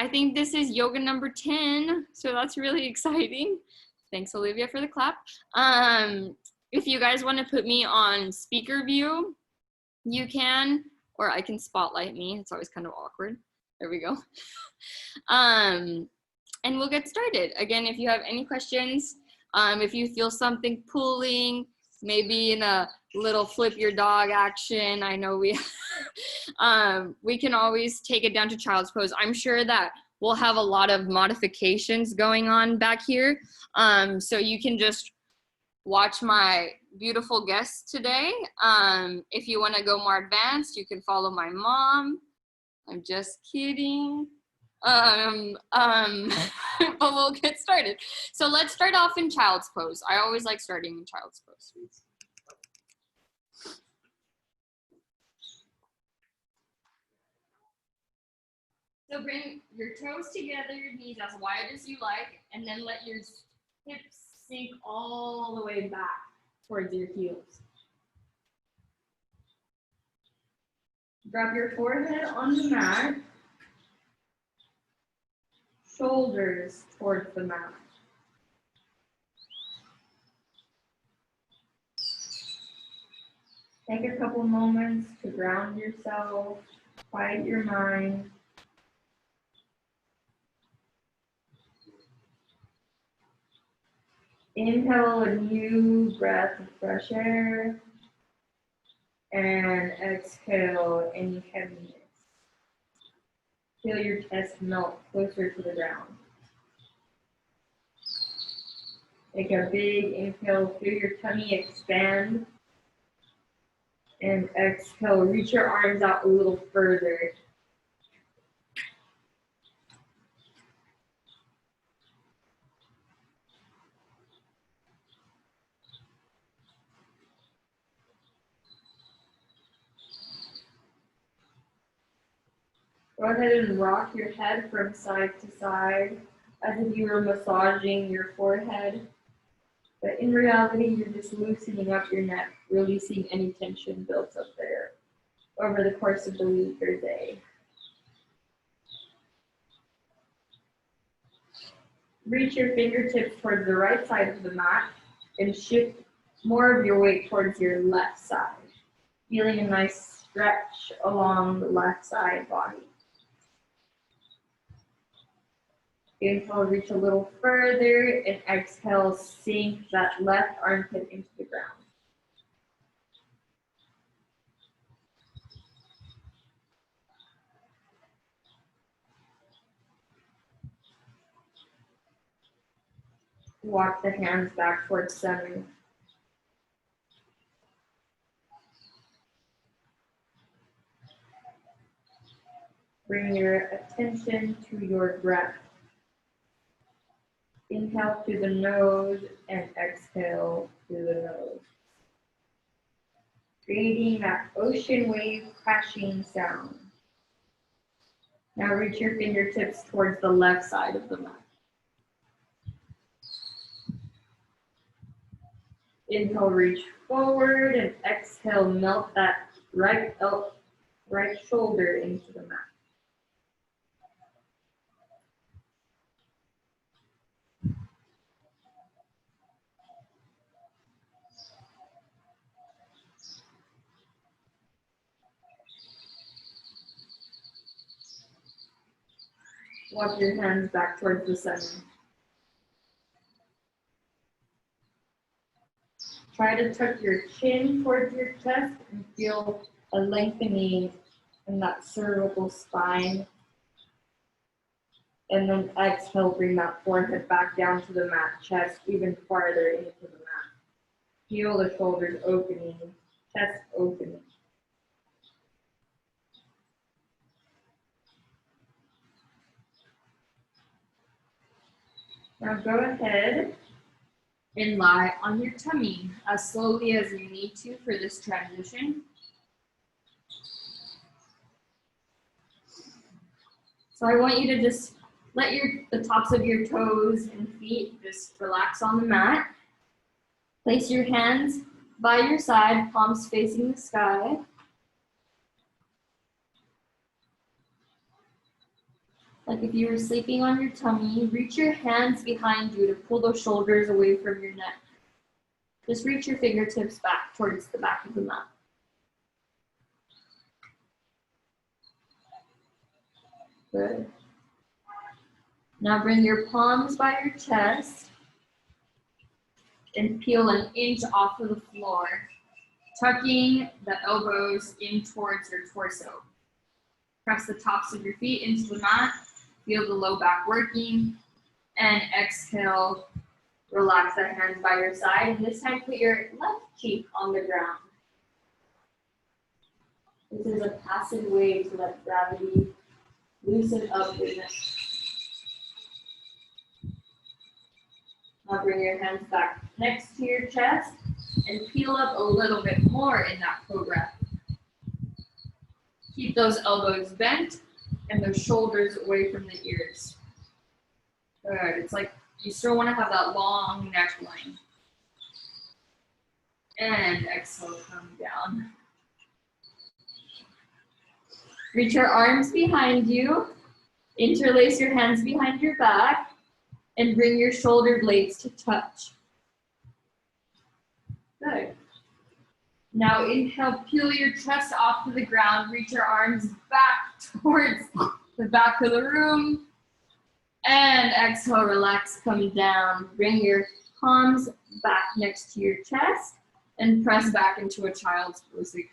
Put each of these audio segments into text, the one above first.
I think this is yoga number 10, so that's really exciting. Thanks, Olivia, for the clap. If you guys want to put me on speaker view, you can, or I can spotlight me. It's always kind of awkward. There we go. And we'll get started. Again, if you have any questions, if you feel something pulling, maybe in a little flip your dog action, I know we can always take it down to child's pose. I'm sure that we'll have a lot of modifications going on back here. So you can just watch my beautiful guests today. If you want to go more advanced, you can follow my mom. I'm just kidding. But we'll get started. So let's start off in child's pose. I always like starting in child's pose. So bring your toes together, your knees as wide as you like, and then let your hips sink all the way back towards your heels. Drop your forehead on the mat, shoulders towards the mat. Take a couple moments to ground yourself, quiet your mind. Inhale a new breath of fresh air, and exhale any heaviness. Feel your chest melt closer to the ground. Take a big inhale, feel your tummy expand, and exhale, reach your arms out a little further. Go ahead and rock your head from side to side as if you were massaging your forehead. But in reality, you're just loosening up your neck, releasing any tension built up there over the course of the week or day. Reach your fingertips towards the right side of the mat and shift more of your weight towards your left side, feeling a nice stretch along the left side body. Inhale, reach a little further, and exhale, sink that left armpit into the ground. Walk the hands back towards center. Bring your attention to your breath. Inhale through the nose and exhale through the nose, creating that ocean wave crashing sound. Now reach your fingertips towards the left side of the mat. Inhale, reach forward, and exhale, melt that right shoulder into the mat. Walk your hands back towards the center. Try to tuck your chin towards your chest and feel a lengthening in that cervical spine. And then exhale, bring that forehead back down to the mat, chest even farther into the mat. Feel the shoulders opening, chest opening. Now go ahead and lie on your tummy as slowly as you need to for this transition. So I want you to just let the tops of your toes and feet just relax on the mat. Place your hands by your side, palms facing the sky. Like if you were sleeping on your tummy, reach your hands behind you to pull those shoulders away from your neck. Just reach your fingertips back towards the back of the mat. Good. Now bring your palms by your chest and peel an inch off of the floor, tucking the elbows in towards your torso. Press the tops of your feet into the mat, feel the low back working, and exhale, relax the hands by your side, and this time put your left cheek on the ground. This is a passive way to let gravity loosen up your neck. Now bring your hands back next to your chest and peel up a little bit more in that program. Keep those elbows bent and those shoulders away from the ears. Good. It's like you still want to have that long neckline. And exhale, come down. Reach your arms behind you. Interlace your hands behind your back and bring your shoulder blades to touch. Good. Now inhale, peel your chest off to the ground. Reach your arms back towards the back of the room. And exhale, relax, come down. Bring your palms back next to your chest and press back into a child's pose again.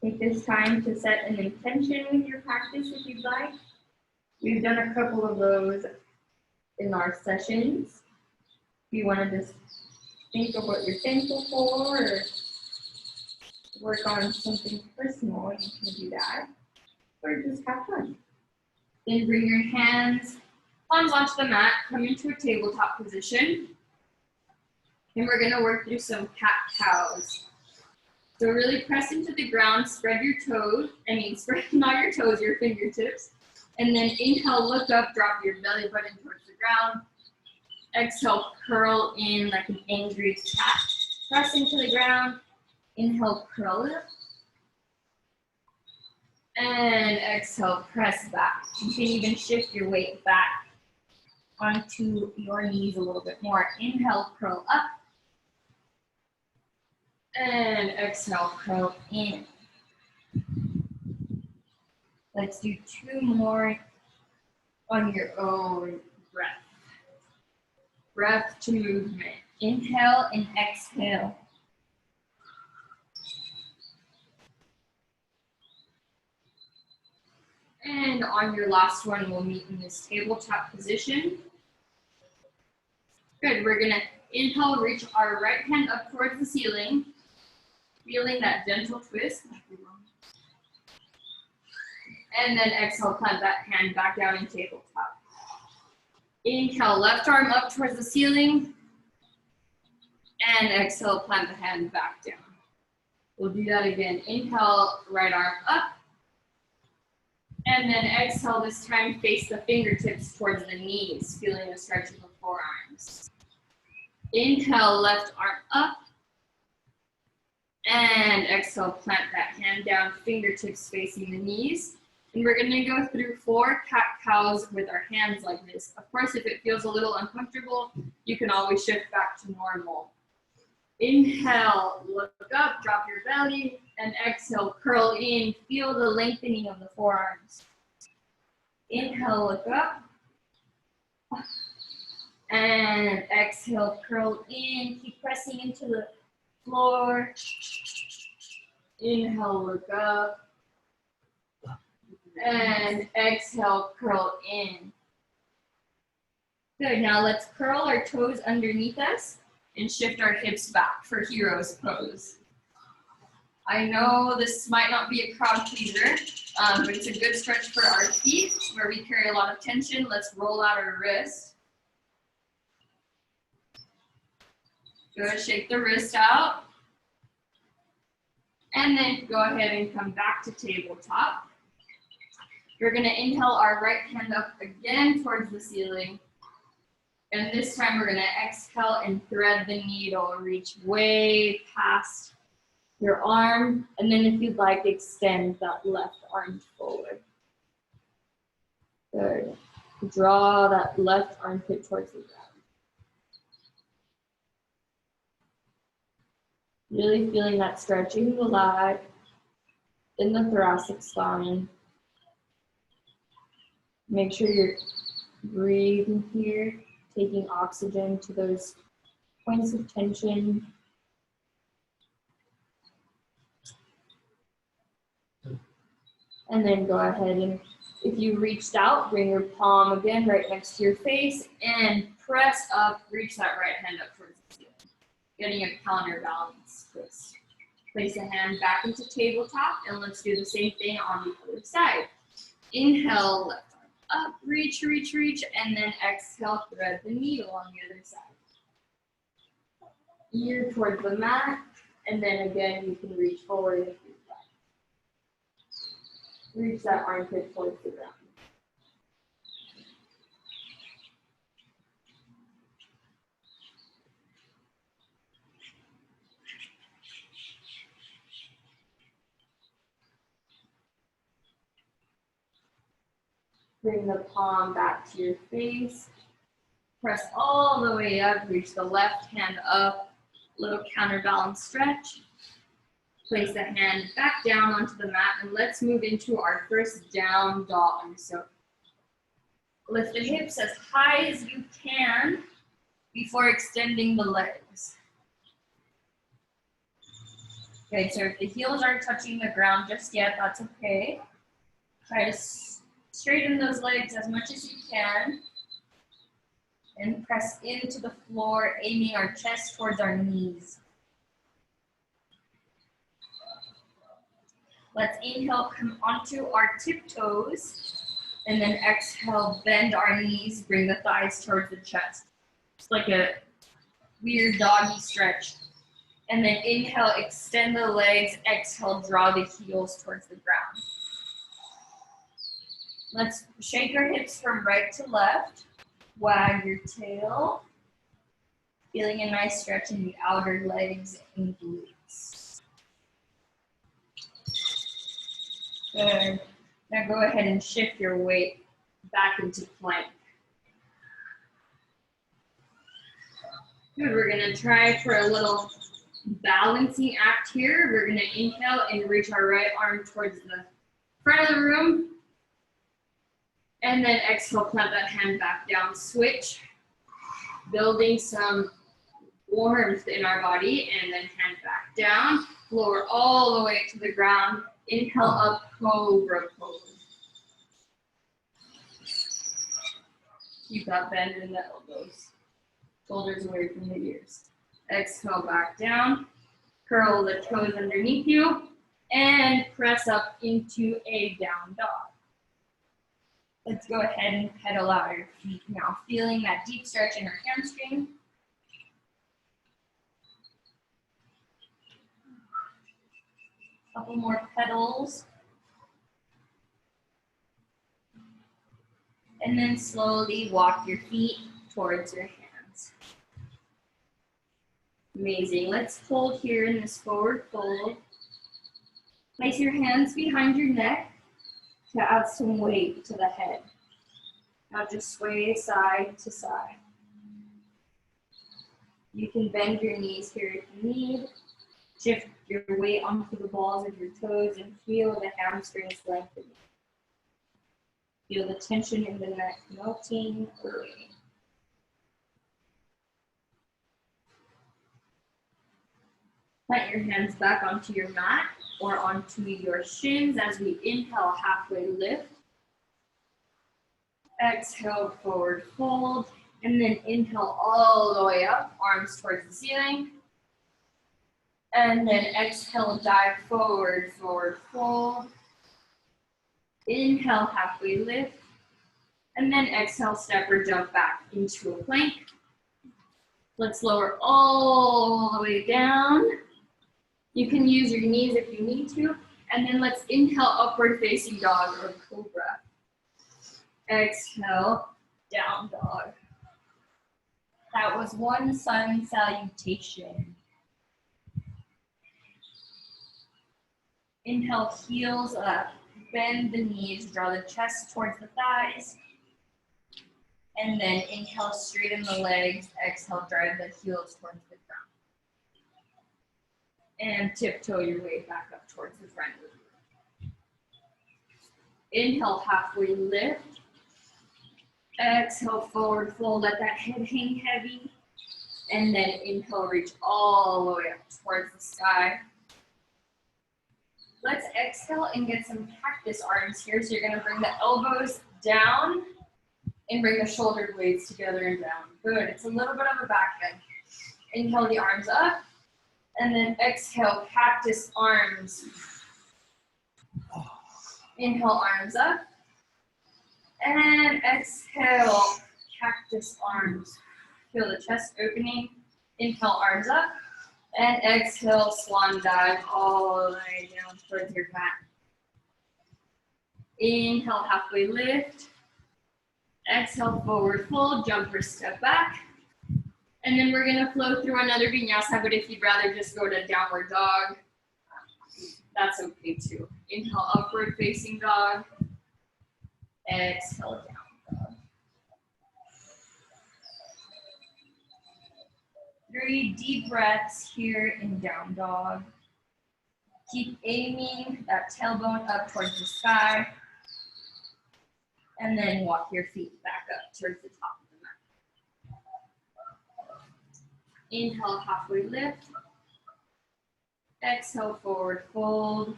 Take this time to set an intention with your practice if you'd like. We've done a couple of those in our sessions. If you want to just think of what you're thankful for or work on something personal, you can do that. Or just have fun. Then bring your hands, palms onto the mat, come into a tabletop position. And we're going to work through some cat-cows. So really press into the ground, spread your toes, spread not your toes, your fingertips. And then inhale, look up, drop your belly button towards the ground. Exhale, curl in like an angry cat. Press into the ground, inhale, curl up. And exhale, press back. You can even shift your weight back onto your knees a little bit more. Inhale, curl up. And exhale, curl in. Let's do 2 more on your own breath. Breath to movement. Inhale and exhale. And on your last one, we'll meet in this tabletop position. Good, we're gonna inhale, reach our right hand up towards the ceiling, feeling that gentle twist. And then exhale, plant that hand back down in tabletop. Inhale, left arm up towards the ceiling. And exhale, plant the hand back down. We'll do that again. Inhale, right arm up. And then exhale, this time face the fingertips towards the knees, feeling the stretch of the forearms. Inhale, left arm up. And exhale, plant that hand down, fingertips facing the knees. And we're gonna go through 4 cat-cows with our hands like this. Of course, if it feels a little uncomfortable, you can always shift back to normal. Inhale, look up, drop your belly, and exhale, curl in. Feel the lengthening of the forearms. Inhale, look up. And exhale, curl in. Keep pressing into the floor. Inhale, look up. And exhale, curl in. Good, now let's curl our toes underneath us and shift our hips back for hero's pose. I know this might not be a crowd pleaser, but it's a good stretch for our feet where we carry a lot of tension. Let's roll out our wrist. Good, shake the wrist out. And then go ahead and come back to tabletop. We're gonna inhale our right hand up again towards the ceiling. And this time we're gonna exhale and thread the needle, reach way past your arm. And then if you'd like, extend that left arm forward. Good. Draw that left armpit towards the ground. Really feeling that stretching the lat in the thoracic spine. Make sure you're breathing here, taking oxygen to those points of tension. And then go ahead and if you reached out, bring your palm again right next to your face and press up, reach that right hand up towards the ceiling. Getting a counterbalance twist. Place a hand back into tabletop and let's do the same thing on the other side. Inhale, left arm up, reach, reach, reach, and then exhale, thread the needle on the other side. Ear towards the mat, and then again, you can reach forward if you'd like. Reach that armpit towards the ground. Bring the palm back to your face. Press all the way up, reach the left hand up, little counterbalance stretch. Place the hand back down onto the mat and let's move into our first down dog. So lift the hips as high as you can before extending the legs. Okay, so if the heels aren't touching the ground just yet, that's okay. Try to straighten those legs as much as you can and press into the floor, aiming our chest towards our knees. Let's inhale, come onto our tiptoes, and then exhale, bend our knees, bring the thighs towards the chest. It's like a weird doggy stretch. And then inhale, extend the legs, exhale, draw the heels towards the ground. Let's shake our hips from right to left. Wag your tail. Feeling a nice stretch in the outer legs and glutes. Good. Now go ahead and shift your weight back into plank. Good, we're gonna try for a little balancing act here. We're gonna inhale and reach our right arm towards the front of the room. And then exhale, plant that hand back down, switch. Building some warmth in our body, and then hand back down. Lower all the way to the ground. Inhale up, cobra pose. Keep that bend in the elbows. Shoulders away from the ears. Exhale back down. Curl the toes underneath you. And press up into a down dog. Let's go ahead and pedal out your feet now. Feeling that deep stretch in our hamstring. Couple more pedals. And then slowly walk your feet towards your hands. Amazing. Let's hold here in this forward fold. Place your hands behind your neck to add some weight to the head. Now just sway side to side. You can bend your knees here if you need. Shift your weight onto the balls of your toes and feel the hamstrings lengthening. Feel the tension in the neck melting away. Plant your hands back onto your mat or onto your shins as we inhale, halfway lift. Exhale, forward fold, and then inhale all the way up, arms towards the ceiling. And then exhale, dive forward, forward fold. Inhale, halfway lift. And then exhale, step or jump back into a plank. Let's lower all the way down. You can use your knees if you need to. And then let's inhale, upward facing dog or cobra. Exhale, down dog. That was one sun salutation. Inhale, heels up. Bend the knees, draw the chest towards the thighs. And then inhale, straighten the legs. Exhale, drive the heels towards the ground. And tiptoe your way back up towards the front. Inhale, halfway lift. Exhale, forward fold, let that head hang heavy. And then inhale, reach all the way up towards the sky. Let's exhale and get some cactus arms here. So you're gonna bring the elbows down and bring the shoulder blades together and down. Good, it's a little bit of a back bend. Inhale the arms up, and then exhale, cactus arms. Inhale, arms up, and exhale, cactus arms. Feel the chest opening. Inhale, arms up, and exhale, swan dive all the way down towards your mat. Inhale, halfway lift. Exhale, forward fold, jump or step back. And then we're gonna flow through another vinyasa, but if you'd rather just go to downward dog, that's okay too. Inhale, upward facing dog. Exhale, down dog. 3 deep breaths here in down dog. Keep aiming that tailbone up towards the sky. And then walk your feet back up towards the top of the mat. Inhale, halfway lift. Exhale, forward fold.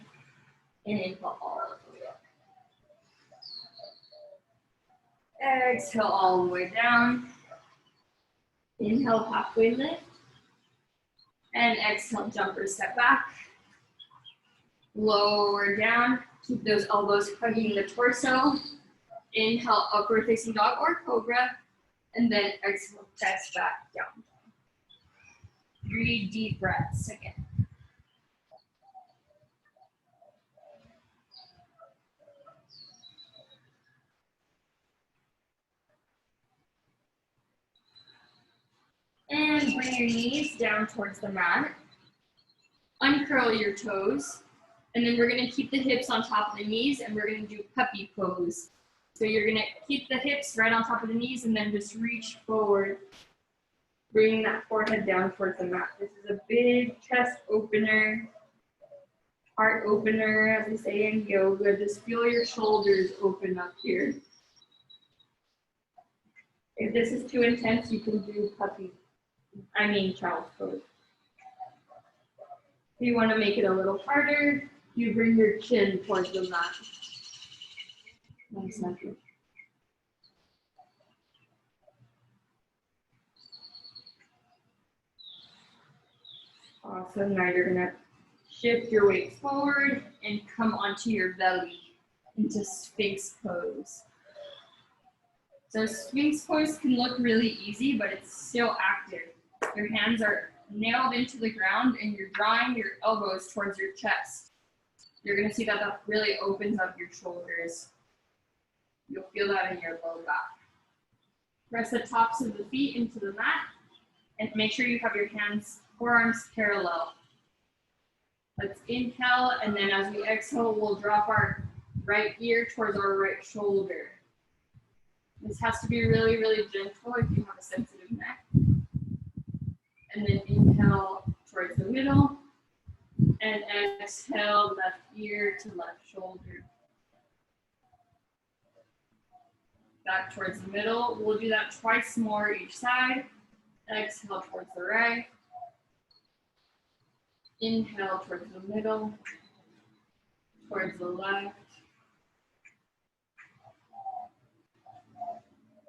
And inhale all the way up. Exhale all the way down. Inhale, halfway lift. And exhale, jump or step back. Lower down. Keep those elbows hugging the torso. Inhale, upward facing dog or cobra. And then exhale, chest back down. 3 deep breaths again. And bring your knees down towards the mat. Uncurl your toes. And then we're gonna keep the hips on top of the knees and we're gonna do puppy pose. So you're gonna keep the hips right on top of the knees and then just reach forward. Bring that forehead down towards the mat. This is a big chest opener, heart opener, as we say in yoga. Just feel your shoulders open up here. If this is too intense, you can do child's pose. If you want to make it a little harder, you bring your chin towards the mat. Nice, Matthew. Awesome. Now you're gonna shift your weight forward and come onto your belly into Sphinx pose. So Sphinx pose can look really easy, but it's still active. Your hands are nailed into the ground and you're drawing your elbows towards your chest. You're gonna see that that really opens up your shoulders. You'll feel that in your low back. Press the tops of the feet into the mat and make sure you have your hands, forearms parallel. Let's inhale, and then as we exhale, we'll drop our right ear towards our right shoulder. This has to be really, really gentle if you have a sensitive neck. And then inhale towards the middle, and exhale left ear to left shoulder. Back towards the middle. We'll do that twice more each side. Exhale towards the right. Inhale towards the middle, towards the left.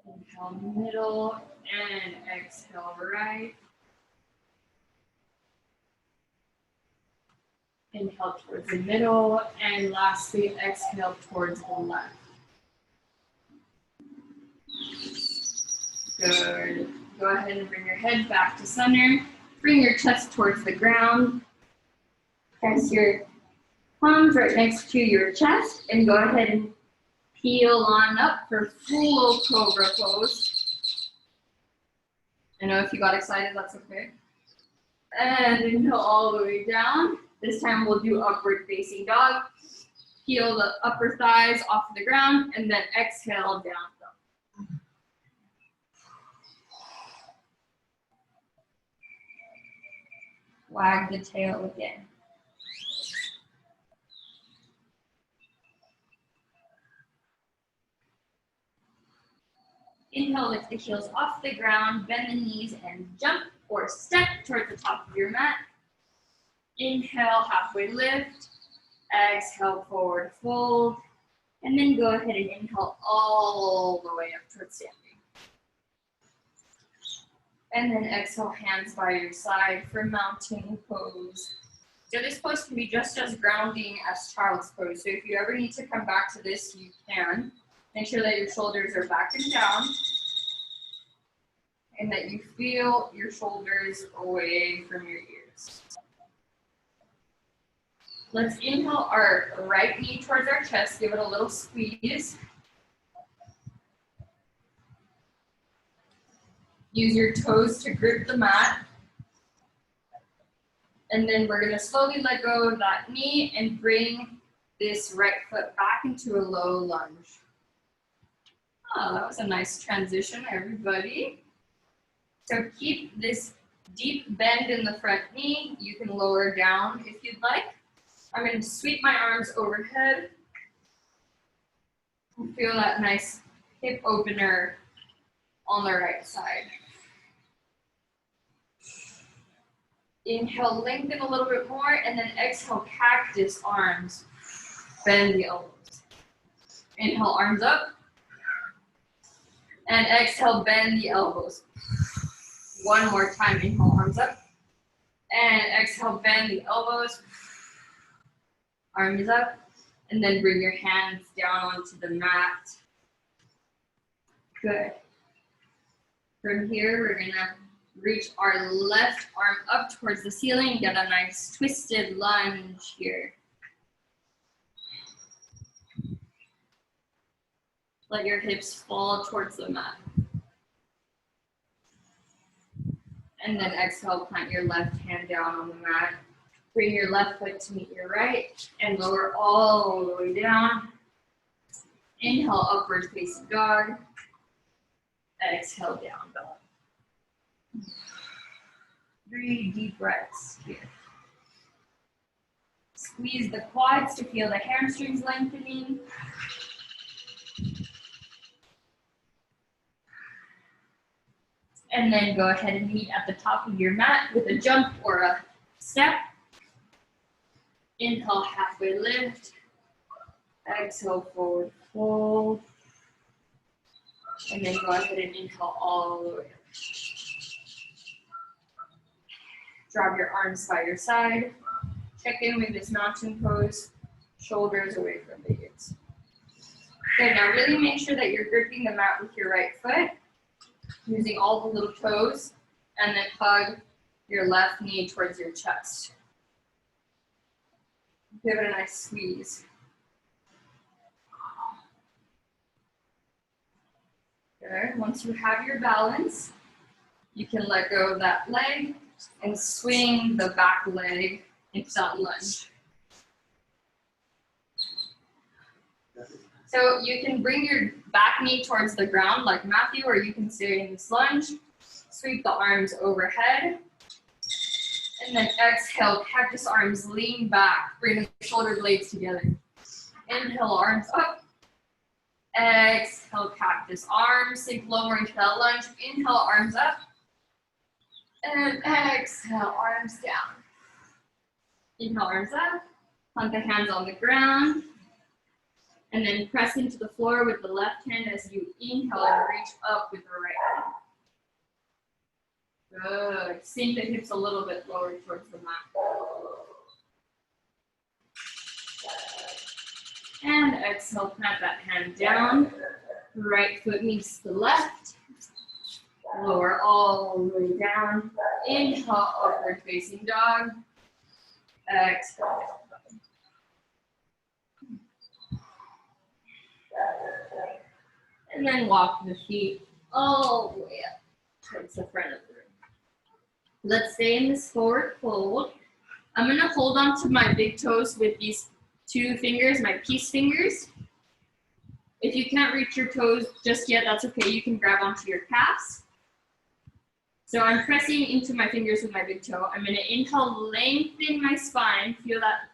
Inhale middle and exhale right. Inhale towards the middle and lastly exhale towards the left. Good. Go ahead and bring your head back to center. Bring your chest towards the ground. Press your palms right next to your chest and go ahead and Heel on up for full cobra pose. I know if you got excited, that's okay. And inhale all the way down. This time we'll do upward facing dog. Heel the upper thighs off the ground, and then exhale down dog. Wag the tail again. Inhale, lift the heels off the ground, bend the knees and jump or step towards the top of your mat. Inhale, halfway lift. Exhale, forward fold. And then go ahead and inhale all the way up towards standing. And then exhale, hands by your side for mountain pose. So this pose can be just as grounding as child's pose. So if you ever need to come back to this, you can. Make sure that your shoulders are back and down, and that you feel your shoulders away from your ears. Let's inhale our right knee towards our chest, give it a little squeeze. Use your toes to grip the mat. And then we're gonna slowly let go of that knee and bring this right foot back into a low lunge. Oh, that was a nice transition, everybody. So keep this deep bend in the front knee. You can lower down if you'd like. I'm going to sweep my arms overhead. And feel that nice hip opener on the right side. Inhale, lengthen a little bit more, and then exhale, cactus arms. Bend the elbows. Inhale, arms up. And exhale, bend the elbows. One more time, inhale, arms up. And exhale, bend the elbows. Arms up. And then bring your hands down onto the mat. Good. From here, we're gonna reach our left arm up towards the ceiling. Get a nice twisted lunge here. Let your hips fall towards the mat. And then exhale, plant your left hand down on the mat. Bring your left foot to meet your right and lower all the way down. Inhale, upward facing dog. Exhale, down dog. 3 deep breaths here. Squeeze the quads to feel the hamstrings lengthening. And then go ahead and meet at the top of your mat with a jump or a step. Inhale, halfway lift. Exhale, forward fold. And then go ahead and inhale all the way up. Drop your arms by your side. Check in with this mountain pose. Shoulders away from the ears. Good, now really make sure that you're gripping the mat with your right foot, using all the little toes, and then hug your left knee towards your chest. Give it a nice squeeze. Good. Once you have your balance, you can let go of that leg and swing the back leg into that lunge. So you can bring your back knee towards the ground like Matthew, or you can stay in this lunge. Sweep the arms overhead. And then exhale, cactus arms, lean back. Bring the shoulder blades together. Inhale, arms up. Exhale, cactus arms. Sink lower into that lunge. Inhale, arms up. And exhale, arms down. Inhale, arms up. Plant the hands on the ground. And then press into the floor with the left hand as you inhale and reach up with the right hand. Good. Sink the hips a little bit lower towards the mat. And exhale, plant that hand down. Right foot meets the left. Lower all the way down. Inhale, upward facing dog. Exhale. And then walk the feet all the way up towards the front of the room. Let's stay in this forward fold. I'm gonna hold on to my big toes with these two fingers, my peace fingers. If you can't reach your toes just yet, that's okay. You can grab onto your calves. So I'm pressing into my fingers with my big toe. I'm gonna inhale, lengthen my spine. Feel that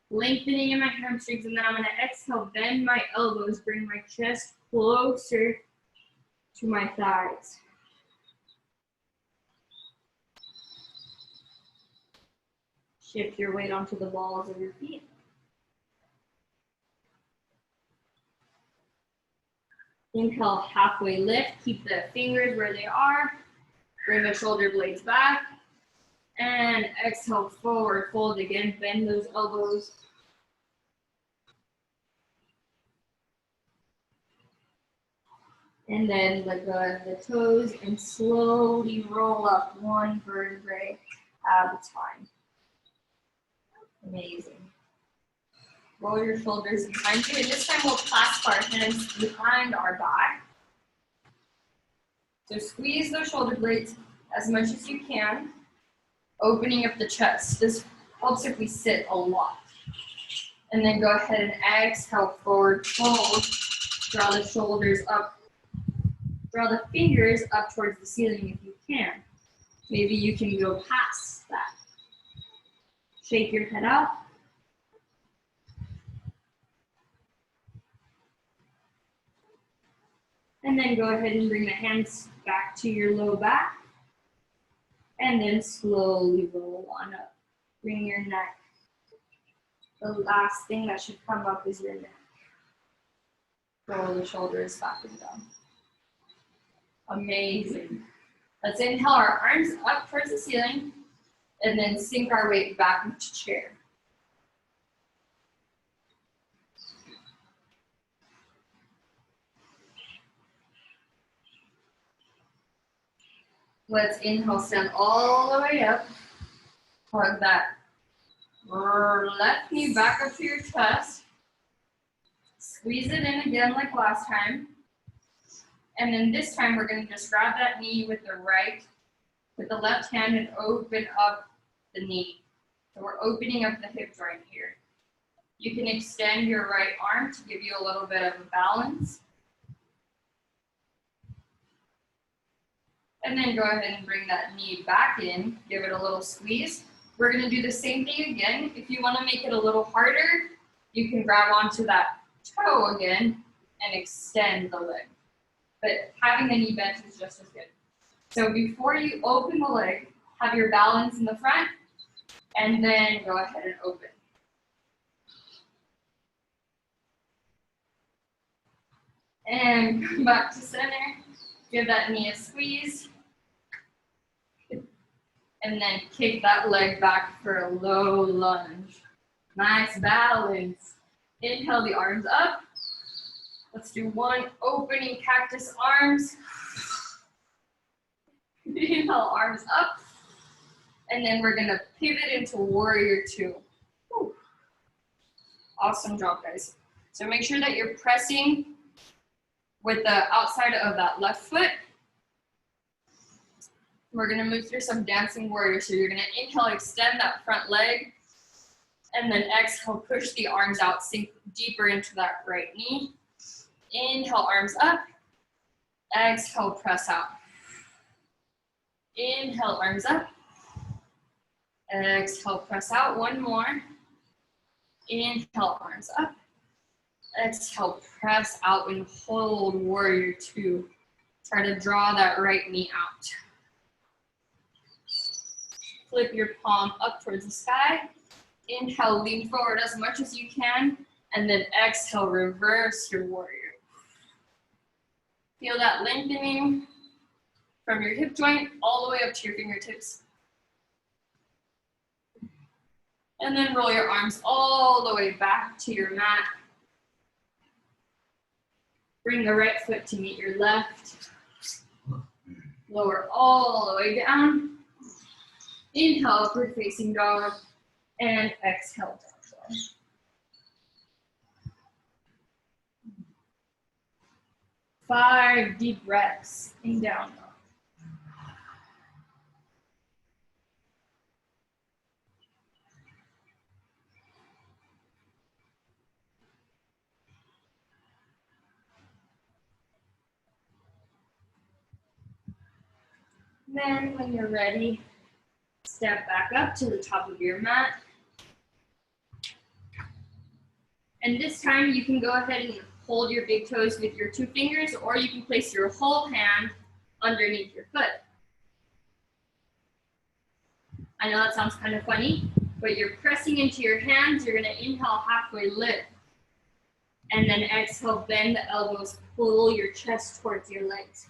lengthening in my hamstrings, and then I'm gonna exhale, bend my elbows, bring my chest closer to my thighs. Shift your weight onto the balls of your feet. Inhale, halfway lift. Keep the fingers where they are. Bring the shoulder blades back. And exhale, forward fold again. Bend those elbows. And then let go of the toes and slowly roll up one vertebrae at a time. Amazing. Roll your shoulders behind you, and this time we'll clasp our hands behind our back. So squeeze those shoulder blades as much as you can, opening up the chest. This helps if we sit a lot. And then go ahead and exhale, forward fold. Draw the shoulders up. Draw the fingers up towards the ceiling if you can. Maybe you can go past that. Shake your head up. And then go ahead and bring the hands back to your low back. And then slowly roll on up. Bring your neck. The last thing that should come up is your neck. Roll the shoulders back and down. Amazing. Let's inhale our arms up towards the ceiling and then sink our weight back into chair. Let's inhale, stand all the way up. Plug that left knee back up to your chest. Squeeze it in again like last time. And then this time we're going to just grab that knee with the left hand and open up the knee. So we're opening up the hip joint here. You can extend your right arm to give you a little bit of a balance. And then go ahead and bring that knee back in, give it a little squeeze. We're going to do the same thing again. If you want to make it a little harder, you can grab onto that toe again and extend the leg. But having the knee bent is just as good. So before you open the leg, have your balance in the front, and then go ahead and open. And come back to center. Give that knee a squeeze. And then kick that leg back for a low lunge. Nice balance. Inhale the arms up. Let's do one opening cactus arms. Inhale, arms up. And then we're gonna pivot into warrior two. Whew. Awesome job, guys. So make sure that you're pressing with the outside of that left foot. We're gonna move through some dancing warrior. So you're gonna inhale, extend that front leg, and then exhale, push the arms out, sink deeper into that right knee. Inhale, arms up. Exhale, press out. Inhale, arms up. Exhale, press out. One more. Inhale, arms up. Exhale, press out and hold warrior two. Try to draw that right knee out. Flip your palm up towards the sky. Inhale, lean forward as much as you can. And then exhale, reverse your warrior. Feel that lengthening from your hip joint all the way up to your fingertips. And then roll your arms all the way back to your mat. Bring the right foot to meet your left. Lower all the way down. Inhale, upward facing dog. And exhale, down dog. 5 deep breaths and down dog. Then when you're ready, step back up to the top of your mat. And this time you can go ahead and hold your big toes with your 2 fingers, or you can place your whole hand underneath your foot. I know that sounds kind of funny, but you're pressing into your hands. You're gonna inhale, halfway lift. And then exhale, bend the elbows, pull your chest towards your legs.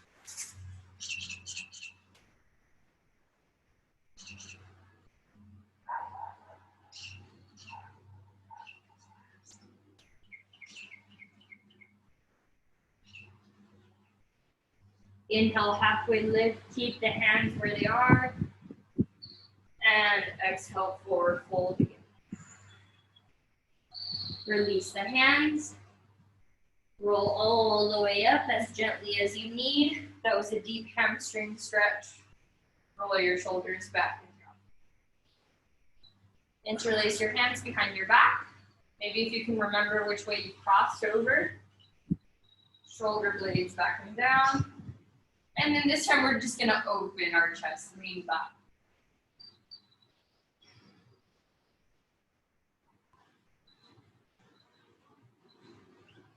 Inhale, halfway lift, keep the hands where they are. And exhale, forward fold again. Release the hands. Roll all the way up as gently as you need. That was a deep hamstring stretch. Roll your shoulders back and down. Interlace your hands behind your back. Maybe if you can remember which way you crossed over. Shoulder blades back and down. And then this time we're just gonna open our chest, lean back.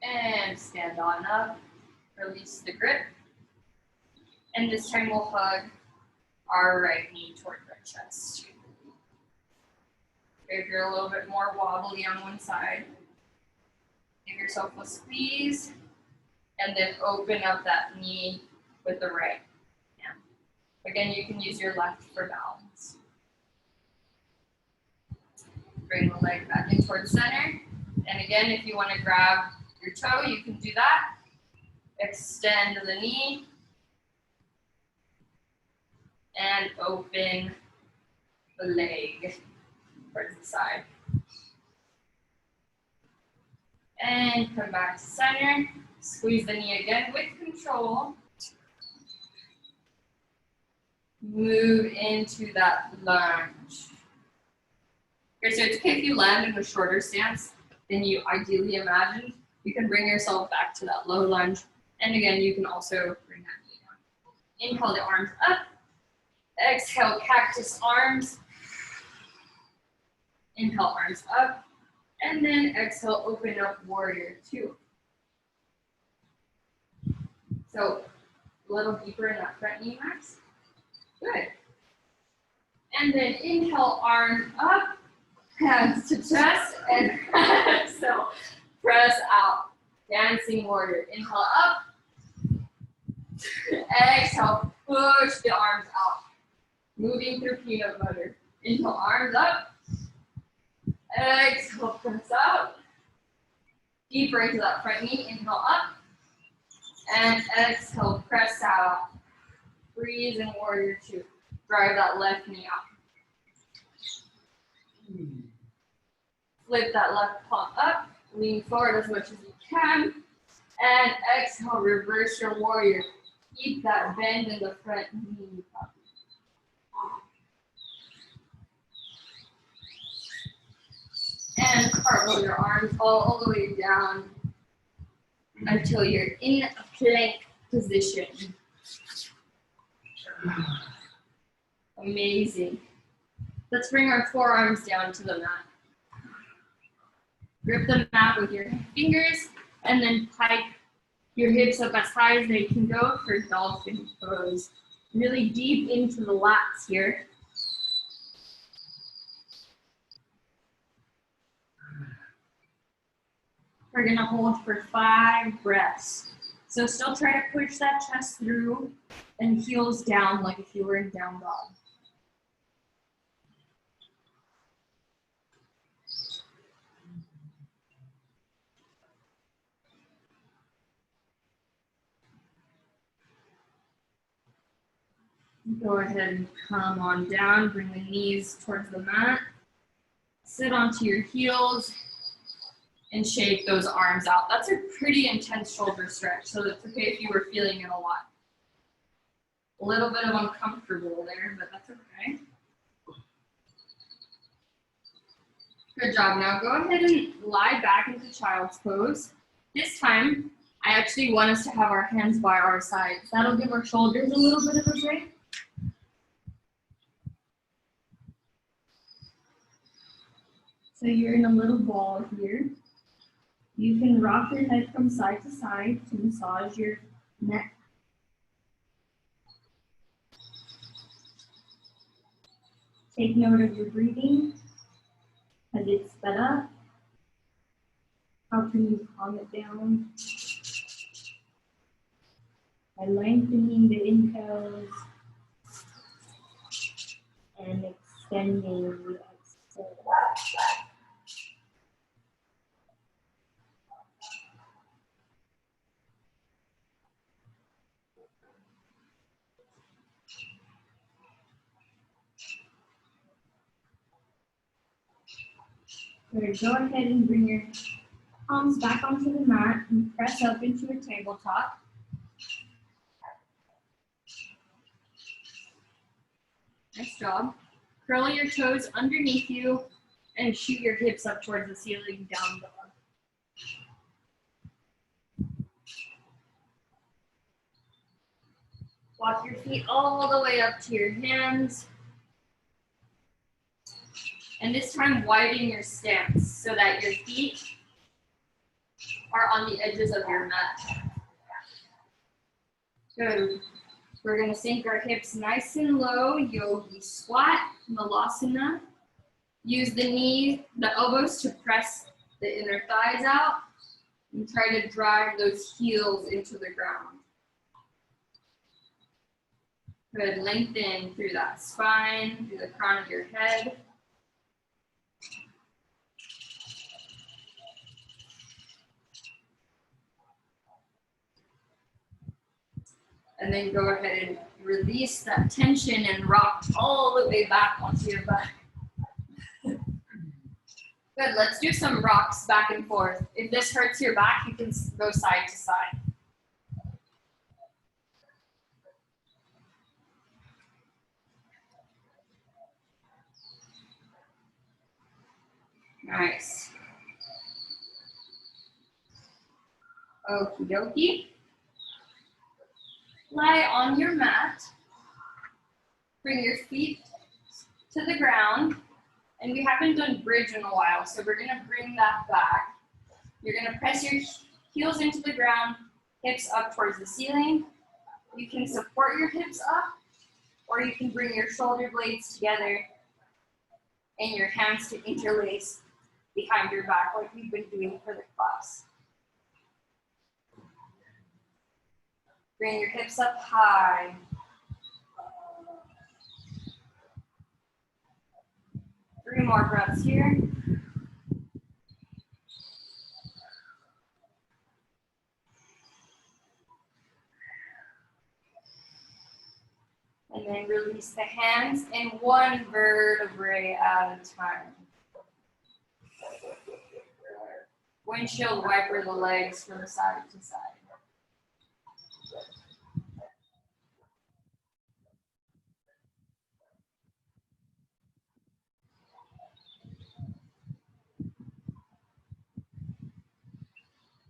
And stand on up, release the grip. And this time we'll hug our right knee toward our chest. If you're a little bit more wobbly on one side, give yourself a squeeze, and then open up that knee with the right hand. Again, you can use your left for balance. Bring the leg back in towards center. And again, if you want to grab your toe, you can do that. Extend the knee. And open the leg towards the side. And come back to center. Squeeze the knee again with control. Move into that lunge. Okay, so it's okay if you land in a shorter stance than you ideally imagined. You can bring yourself back to that low lunge. And again, you can also bring that knee down. Inhale the arms up. Exhale, cactus arms. Inhale, arms up. And then exhale, open up, warrior 2. So a little deeper in that front knee, Max. Good. And then inhale, arms up, hands to chest, and exhale, press out. Dancing warrior. Inhale up. Exhale, push the arms out. Moving through peanut butter. Inhale, arms up. Exhale, press out. Deeper into that front knee. Inhale up. And exhale, press out. Breathe in warrior 2. Drive that left knee out. Flip that left palm up. Lean forward as much as you can. And exhale, reverse your warrior. Keep that bend in the front knee. And cartwheel your arms all the way down until you're in a plank position. Amazing. Let's bring our forearms down to the mat. Grip the mat with your fingers and then pike your hips up as high as they can go for dolphin pose. Really deep into the lats here. We're gonna hold for 5 breaths. So still try to push that chest through and heels down like if you were in down dog. Go ahead and come on down, bring the knees towards the mat. Sit onto your heels and shake those arms out. That's a pretty intense shoulder stretch, so it's okay if you were feeling it a lot. A little bit of uncomfortable there, but that's okay. Good job. Now go ahead and lie back into child's pose. This time, I actually want us to have our hands by our sides. That'll give our shoulders a little bit of a break. So you're in a little ball here. You can rock your head from side to side to massage your neck. Take note of your breathing. Has it sped up? How can you calm it down? By lengthening the inhales and extending the exhale. Good. Go ahead and bring your palms back onto the mat and press up into a tabletop. Nice job. Curl your toes underneath you and shoot your hips up towards the ceiling, down dog. Walk your feet all the way up to your hands. And this time widen your stance so that your feet are on the edges of your mat. Good. We're gonna sink our hips nice and low, yogi squat, malasana. Use the knees, the elbows to press the inner thighs out and try to drive those heels into the ground. Good, lengthen through that spine, through the crown of your head. And then go ahead and release that tension and rock all the way back onto your back. Good, let's do some rocks back and forth. If this hurts your back, you can go side to side. Nice. Okie dokie. Lie on your mat. Bring your feet to the ground. And we haven't done bridge in a while, so we're gonna bring that back. You're gonna press your heels into the ground, hips up towards the ceiling. You can support your hips up, or you can bring your shoulder blades together and your hands to interlace behind your back like we've been doing for the class. Bring your hips up high. Three more breaths here. And then release the hands in one vertebrae at a time. Windshield wiper the legs from side to side.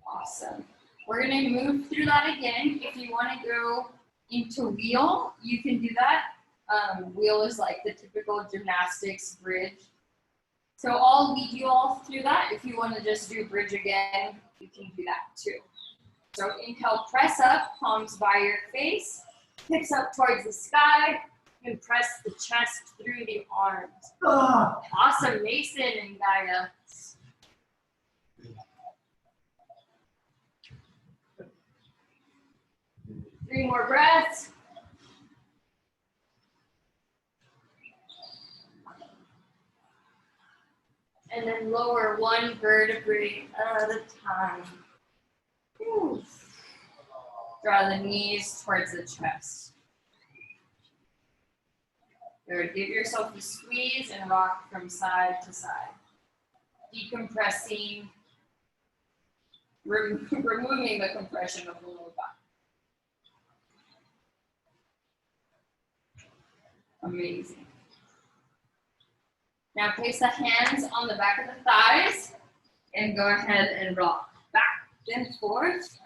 Awesome. We're going to move through that again. If you want to go into wheel, you can do that. Wheel is like the typical gymnastics bridge. So I'll lead you all through that. If you want to just do bridge again, you can do that too. So inhale, press up, palms by your face, hips up towards the sky, and press the chest through the arms. Awesome, Mason and Gaia. Three more breaths. And then lower one vertebrae at a time. Whew. Draw the knees towards the chest. Good. Give yourself a squeeze and rock from side to side. Decompressing removing the compression of the lower back. Amazing. Now place the hands on the back of the thighs and go ahead and rock back and forth.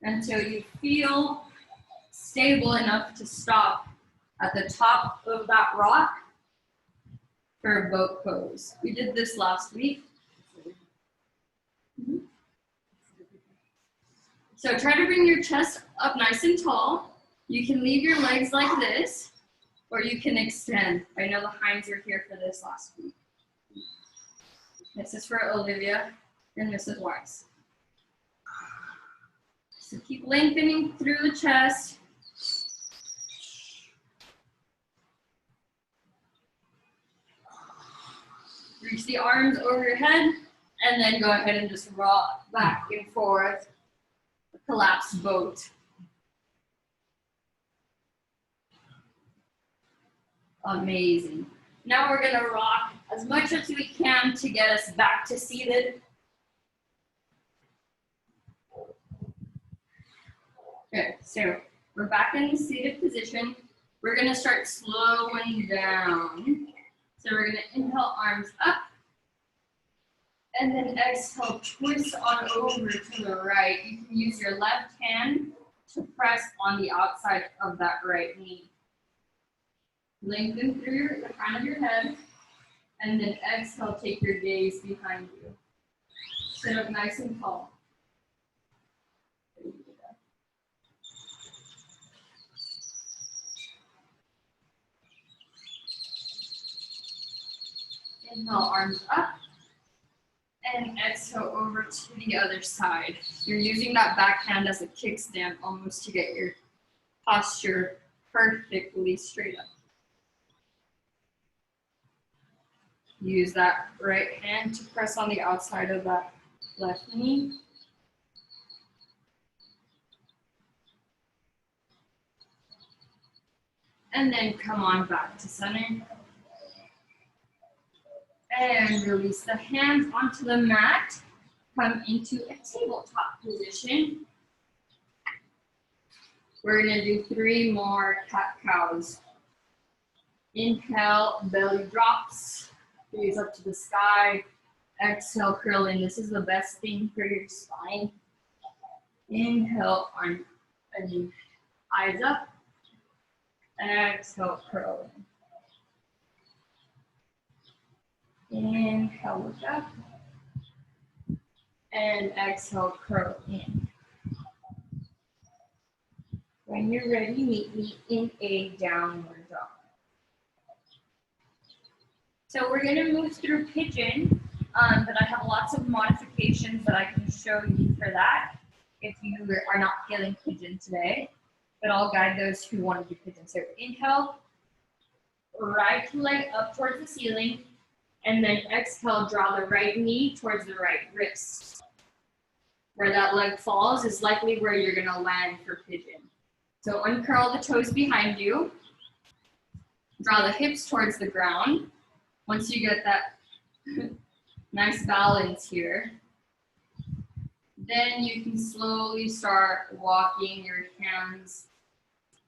Until you feel stable enough to stop at the top of that rock for a boat pose. We did this last week. So try to bring your chest up nice and tall. You can leave your legs like this, or you can extend. I know the hinds were here for this last week. This is for Olivia and Mrs. Weiss. So keep lengthening through the chest. Reach the arms over your head, and then go ahead and just rock back and forth. Collapsed boat. Amazing. Now we're gonna rock as much as we can to get us back to seated. Okay, so we're back in the seated position. We're gonna start slowing down. So we're gonna inhale, arms up. And then exhale, twist on over to the right. You can use your left hand to press on the outside of that right knee. Lengthen through the crown of your head, and then exhale, take your gaze behind you. Sit up nice and tall. Inhale, arms up. And exhale over to the other side. You're using that back hand as a kickstand almost to get your posture perfectly straight up. Use that right hand to press on the outside of that left knee. And then come on back to center. And release the hands onto the mat. Come into a tabletop position. We're gonna do 3 more cat-cows. Inhale, belly drops, gaze up to the sky. Exhale, curl in. This is the best thing for your spine. Inhale, arm and eyes up. Exhale, curl in. Inhale, look up. And exhale, curl in. When you're ready, meet me in a downward dog. So we're gonna move through pigeon, but I have lots of modifications that I can show you for that if you are not feeling pigeon today, but I'll guide those who want to do pigeon. So inhale, right leg up towards the ceiling. And then exhale, draw the right knee towards the right wrist. Where that leg falls is likely where you're gonna land for pigeon. So uncurl the toes behind you. Draw the hips towards the ground. Once you get that nice balance here, then you can slowly start walking your hands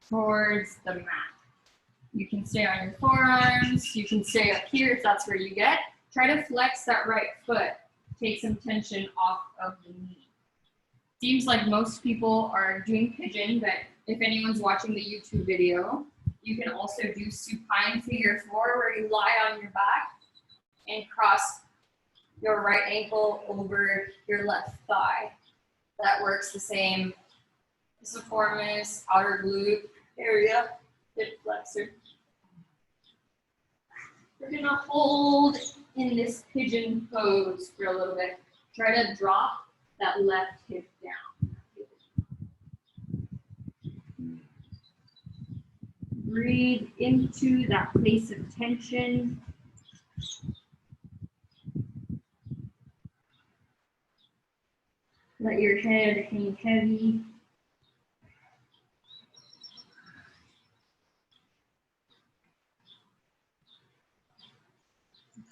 towards the mat. You can stay on your forearms, you can stay up here if that's where you get. Try to flex that right foot, take some tension off of the knee. Seems like most people are doing pigeon, but if anyone's watching the YouTube video, you can also do supine figure 4 where you lie on your back and cross your right ankle over your left thigh. That works the same. Pisiformis, outer glute area, hip flexor. We're gonna hold in this pigeon pose for a little bit. Try to drop that left hip down. Breathe into that place of tension. Let your head hang heavy.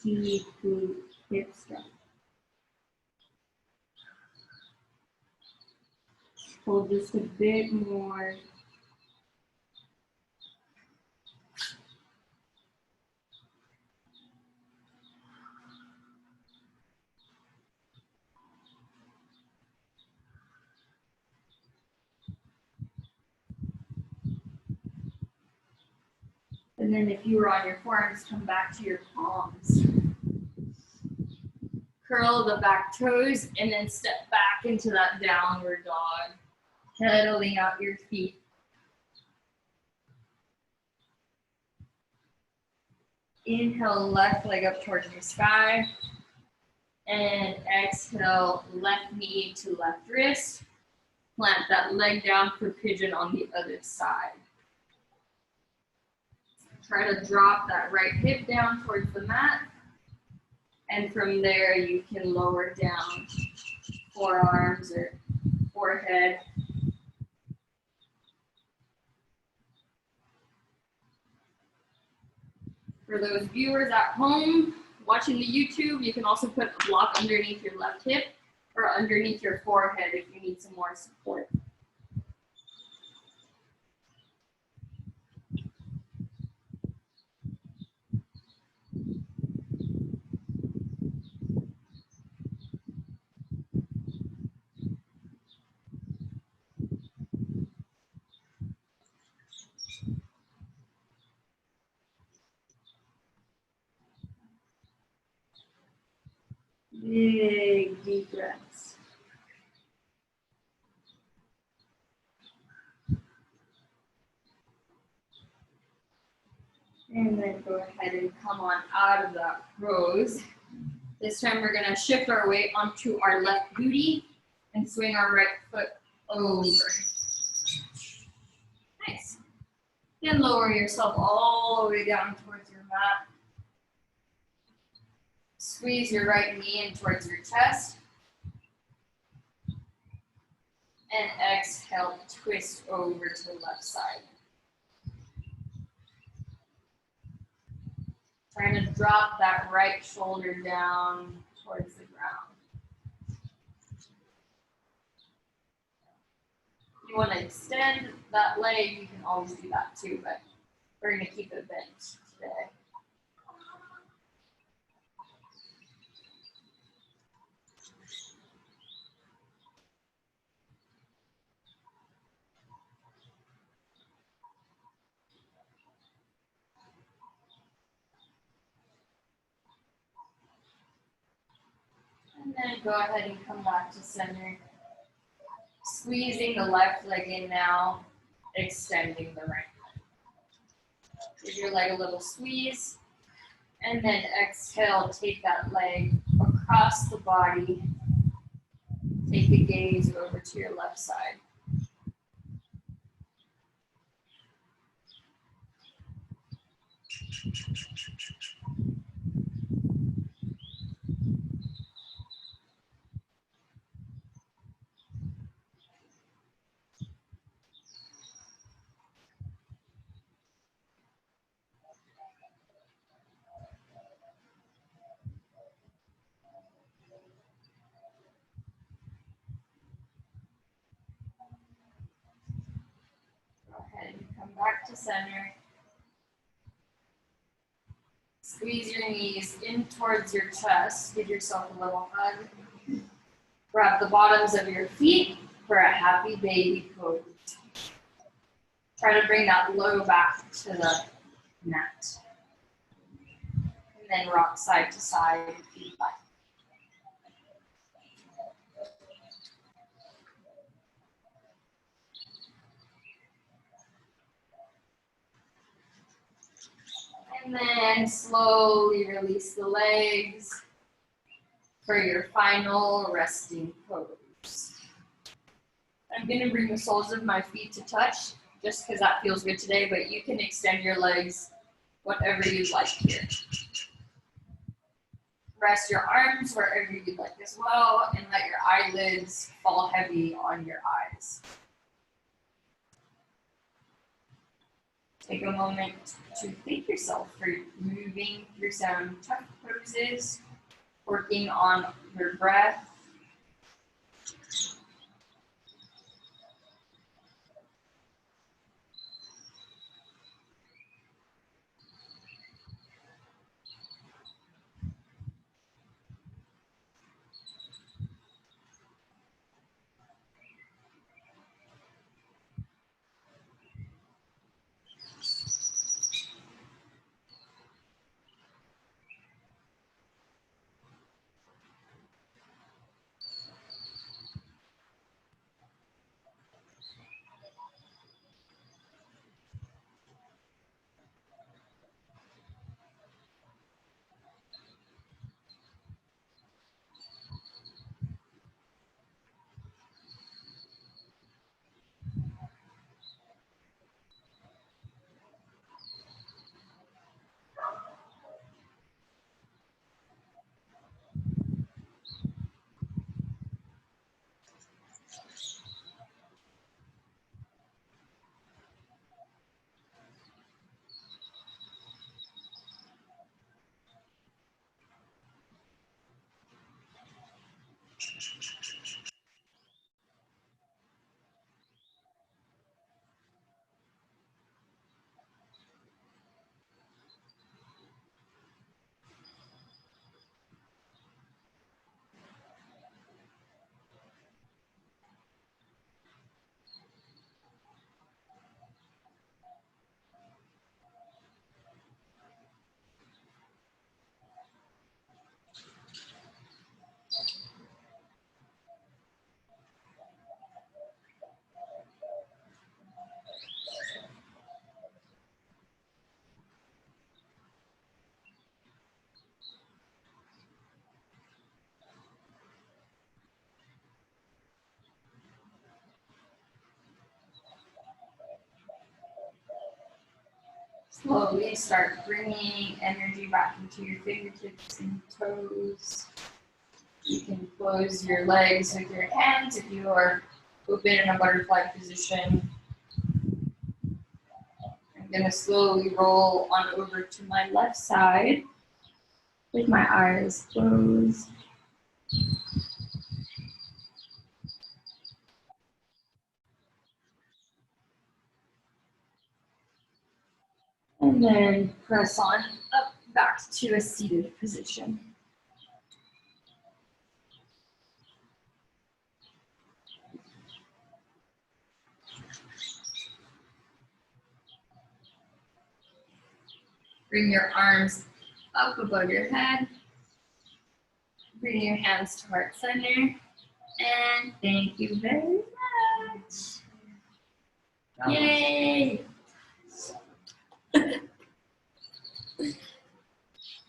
deep glute hip stretch. Pull just a bit more. And then if you were on your forearms, come back to your palms. Curl the back toes and then step back into that downward dog. Pedaling out your feet. Inhale, left leg up towards the sky. And exhale, left knee to left wrist. Plant that leg down for pigeon on the other side. Try to drop that right hip down towards the mat. And from there, you can lower down forearms or forehead. For those viewers at home watching the YouTube, you can also put a block underneath your left hip or underneath your forehead if you need some more support. Big deep breaths. And then go ahead and come on out of that pose. This time we're gonna shift our weight onto our left booty and swing our right foot over. Nice. Then lower yourself all the way down towards your mat. Squeeze your right knee in towards your chest. And exhale, twist over to the left side. Trying to drop that right shoulder down towards the ground. If you want to extend that leg, you can always do that too, but we're going to keep it bent today. And then go ahead and come back to center. Squeezing the left leg in now, extending the right leg. Give your leg a little squeeze. And then exhale, take that leg across the body. Take the gaze over to your left side. Come back to center. Squeeze your knees in towards your chest. Give yourself a little hug. Grab the bottoms of your feet for a happy baby pose. Try to bring that low back to the mat. And then rock side to side, feet back. And then slowly release the legs for your final resting pose. I'm going to bring the soles of my feet to touch just because that feels good today, but you can extend your legs whatever you'd like here. Rest your arms wherever you'd like as well, and let your eyelids fall heavy on your eyes. Take a moment to thank yourself for moving through some tough poses, working on your breath. Slowly start bringing energy back into your fingertips and toes. You can close your legs with your hands if you are open in a butterfly position. I'm going to slowly roll on over to my left side with my eyes closed. And then press on up back to a seated position. Bring your arms up above your head. Bring your hands to heart center. And thank you very much. Yay!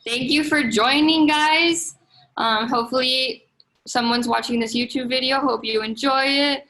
Thank you for joining, guys. Hopefully someone's watching this YouTube video. Hope you enjoy it.